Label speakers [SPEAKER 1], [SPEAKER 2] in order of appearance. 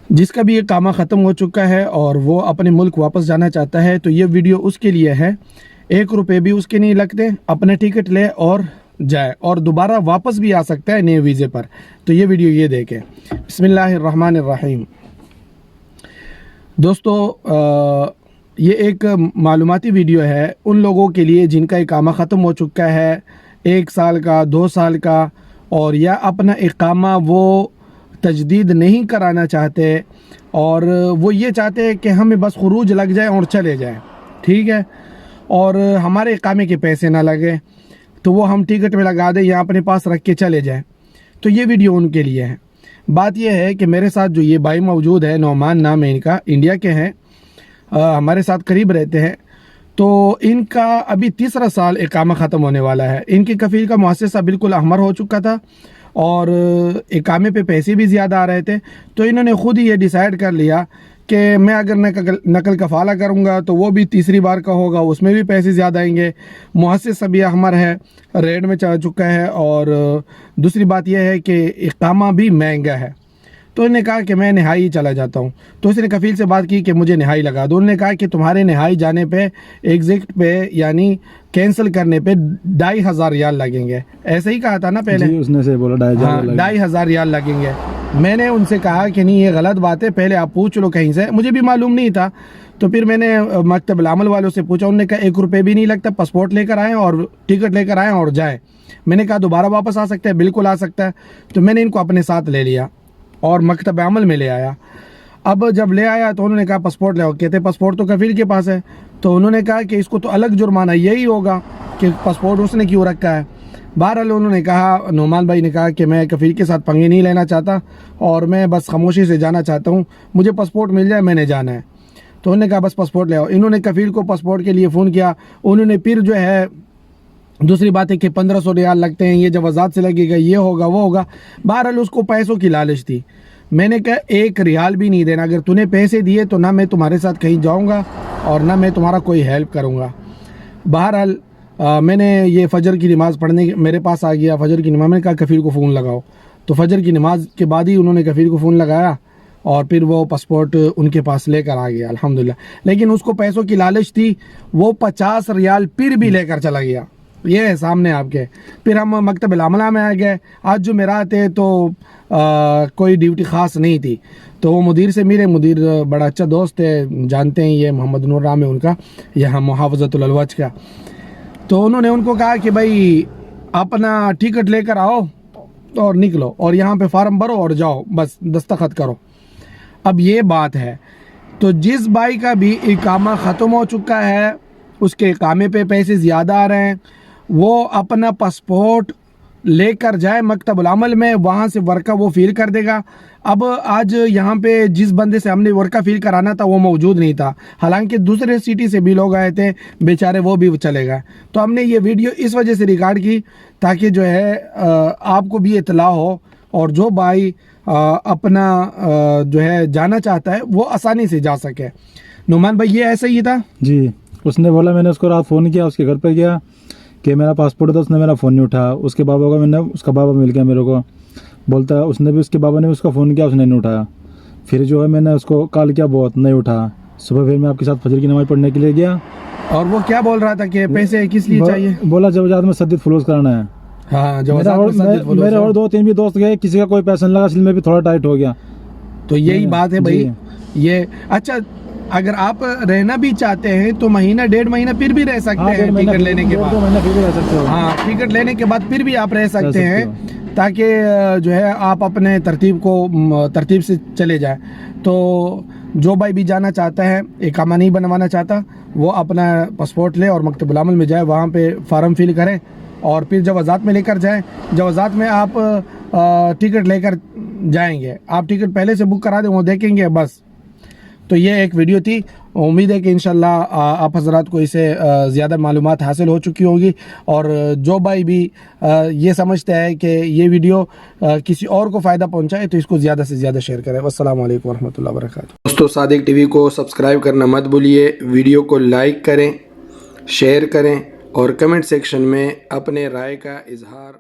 [SPEAKER 1] جس کا بھی یہ کامہ ختم ہو چکا ہے اور وہ اپنے ملک واپس جانا چاہتا ہے تو یہ ویڈیو اس کے لیے ہے. 1 روپے بھی اس کے نہیں لگتے, اپنے ٹکٹ لے اور جائے اور دوبارہ واپس بھی آ سکتا ہے نئے ویزے پر. تو یہ ویڈیو یہ دیکھیں. بسم اللہ الرحمن الرحیم. دوستو یہ ایک معلوماتی ویڈیو ہے ان لوگوں کے لیے جن کا اقامہ ختم ہو چکا ہے 1 سال کا 2 سال کا, اور یا اپنا اقامہ وہ تجدید نہیں کرانا چاہتے اور وہ یہ چاہتے ہیں کہ ہمیں بس خروج لگ جائے اور چلے جائیں, ٹھیک ہے, اور ہمارے اقامے کے پیسے نہ لگے تو وہ ہم ٹکٹ میں لگا دیں یا اپنے پاس رکھ کے چلے جائیں. تو یہ ویڈیو ان کے لیے ہے. بات یہ ہے کہ میرے ساتھ جو یہ بھائی موجود ہے, نعمان نام ہے ان کا, انڈیا کے ہیں, ہمارے ساتھ قریب رہتے ہیں. تو ان کا ابھی 3 سال اقامہ ختم ہونے والا ہے. ان کی کفیل کا مؤسسہ بالکل احمر ہو چکا تھا اور اقامے پہ پیسے بھی زیادہ آ رہے تھے. تو انہوں نے خود ہی یہ ڈیسائیڈ کر لیا کہ میں اگر نقل کفالہ کروں گا تو وہ بھی تیسری بار کا ہوگا, اس میں بھی پیسے زیادہ آئیں گے. مؤسسہ بھی احمر ہے, ریڈ میں چڑھ چکا ہے, اور دوسری بات یہ ہے کہ اقامہ بھی مہنگا ہے. تو انہوں نے کہا کہ میں نہائی چلا جاتا ہوں. تو اس نے کفیل سے بات کی کہ مجھے نہائی لگا دو. انہوں نے کہا کہ تمہارے نہائی جانے پہ ایگزٹ پہ یعنی کینسل کرنے پہ 2500 ریال لگیں گے. ایسے ہی کہا تھا نا پہلے,
[SPEAKER 2] جی اس نے سے بولا
[SPEAKER 1] 2500 ریال لگیں گے. میں نے ان سے کہا کہ نہیں یہ غلط بات ہے, پہلے آپ پوچھ لو کہیں سے, مجھے بھی معلوم نہیں تھا. تو پھر میں نے مکتب العمل والوں سے پوچھا, انہوں نے کہا 1 روپے بھی نہیں لگتا, پاسپورٹ لے کر آئیں اور ٹکٹ لے کر آئیں اور جائیں. میں نے کہا دوبارہ واپس آ سکتا ہے, بالکل آ سکتا ہے. تو میں نے ان کو اپنے ساتھ لے لیا اور مکتب عمل میں لے آیا. اب جب لے آیا تو انہوں نے کہا پاسپورٹ لے آؤ. کہتے پاسپورٹ تو کفیل کے پاس ہے. تو انہوں نے کہا کہ اس کو تو الگ جرمانہ یہی ہوگا کہ پاسپورٹ اس نے کیوں رکھا ہے. بہرحال انہوں نے کہا, نعمان بھائی نے کہا کہ میں کفیل کے ساتھ پنگے نہیں لینا چاہتا اور میں بس خاموشی سے جانا چاہتا ہوں, مجھے پاسپورٹ مل جائے, میں نے جانا ہے. تو انہوں نے کہا بس پاسپورٹ لے آؤ. انہوں نے کفیل کو پاسپورٹ کے لیے فون کیا. انہوں نے پھر جو ہے دوسری بات ہے کہ 1500 ریال لگتے ہیں, یہ جوازات سے لگے گا, یہ ہوگا وہ ہوگا. بہرحال اس کو پیسوں کی لالچ تھی. میں نے کہا 1 ریال بھی نہیں دینا, اگر تو نے پیسے دیے تو نہ میں تمہارے ساتھ کہیں جاؤں گا اور نہ میں تمہارا کوئی ہیلپ کروں گا. بہرحال میں نے یہ فجر کی نماز پڑھنے میرے پاس آ گیا. فجر کی نماز میں نے کہا کفیل کو فون لگاؤ. تو فجر کی نماز کے بعد ہی انہوں نے کفیل کو فون لگایا اور پھر وہ پاسپورٹ ان کے پاس لے کر آ گیا الحمدللہ. لیکن اس کو پیسوں کی لالچ تھی, وہ 50 ریال پھر بھی لے کر چلا گیا. یہ ہے سامنے آپ کے. پھر ہم مکتب العملہ میں آ گئے. آج جمعرات ہے تو کوئی ڈیوٹی خاص نہیں تھی. تو وہ مدیر سے ملے. مدیر بڑا اچھا دوست ہے, جانتے ہیں, یہ محمد نور نام ہے ان کا, یہاں محافظۃ الالوج کا. تو انہوں نے ان کو کہا کہ بھائی اپنا ٹکٹ لے کر آؤ اور نکلو اور یہاں پہ فارم بھرو اور جاؤ, بس دستخط کرو. اب یہ بات ہے. تو جس بھائی کا بھی اقامہ ختم ہو چکا ہے, اس کے اقامے پہ پیسے زیادہ آ رہے ہیں, وہ اپنا پاسپورٹ لے کر جائے مکتب العمل میں, وہاں سے ورقہ وہ فیل کر دے گا. اب آج یہاں پہ جس بندے سے ہم نے ورقہ فیل کرانا تھا وہ موجود نہیں تھا, حالانکہ دوسرے سٹی سے بھی لوگ آئے تھے, بیچارے وہ بھی چلے گئے. تو ہم نے یہ ویڈیو اس وجہ سے ریکارڈ کی تاکہ جو ہے آپ کو بھی اطلاع ہو, اور جو بھائی اپنا جو ہے جانا چاہتا ہے وہ آسانی سے جا سکے. نعمان بھائی یہ ایسا ہی تھا.
[SPEAKER 2] جی اس نے بولا, میں نے اس کو رات فون کیا, اس کے گھر پہ گیا کہ میرا پاسپورٹ تھا, اس نے میرا فون نہیں اٹھایا. اس کے بابا کو, میں نے اس کا بابا مل گیا میرے کو, بولتا ہے اس نے بھی, اس کے بابا نے اس کا فون کیا, اس نے نہیں اٹھایا. پھر جو ہے میں نے اس کو کال کیا, بہت نہیں اٹھایا. صبح پھر میں آپ کے ساتھ فجر کی نماز پڑھنے کے لیے گیا.
[SPEAKER 1] اور وہ کیا بول رہا تھا کہ پیسے کس لیے چاہیے؟
[SPEAKER 2] بولا جوازات میں سدید فلوس کرانا ہے.
[SPEAKER 1] ہاں
[SPEAKER 2] میرے اور 2-3 بھی دوست گئے, کسی کا کوئی پیسہ نہیں لگا, اس لیے میں بھی تھوڑا ٹائٹ ہو گیا.
[SPEAKER 1] تو یہی بات ہے بھائی. یہ اچھا, اگر آپ رہنا بھی چاہتے ہیں تو 1.5 مہینہ پھر بھی رہ سکتے ہیں ٹکٹ لینے کے بعد.
[SPEAKER 2] 2 مہینہ پھر بھی رہ سکتے ہو.
[SPEAKER 1] ہاں, ٹکٹ لینے کے بعد پھر بھی آپ رہ سکتے ہیں, تاکہ جو ہے آپ اپنے ترتیب سے چلے جائیں. تو جو بھائی بھی جانا چاہتا ہے, اقامہ نہیں بنوانا چاہتا, وہ اپنا پاسپورٹ لے اور مکتب العمل میں جائے, وہاں پہ فارم فل کریں اور پھر جوازات میں لے کر جائیں. جوازات میں آپ ٹکٹ لے کر جائیں گے, آپ ٹکٹ پہلے سے بک کرا دیں, وہ دیکھیں گے بس. تو یہ ایک ویڈیو تھی. امید ہے کہ انشاءاللہ آپ حضرات کو اسے زیادہ معلومات حاصل ہو چکی ہوگی, اور جو بھائی بھی یہ سمجھتا ہے کہ یہ ویڈیو کسی اور کو فائدہ پہنچائے تو اس کو زیادہ سے زیادہ شیئر کریں. والسلام علیکم ورحمۃ اللہ وبرکاتہ. دوستو صادق ٹی وی کو سبسکرائب کرنا مت بھولیے, ویڈیو کو لائک کریں, شیئر کریں اور کمنٹ سیکشن میں اپنے رائے کا اظہار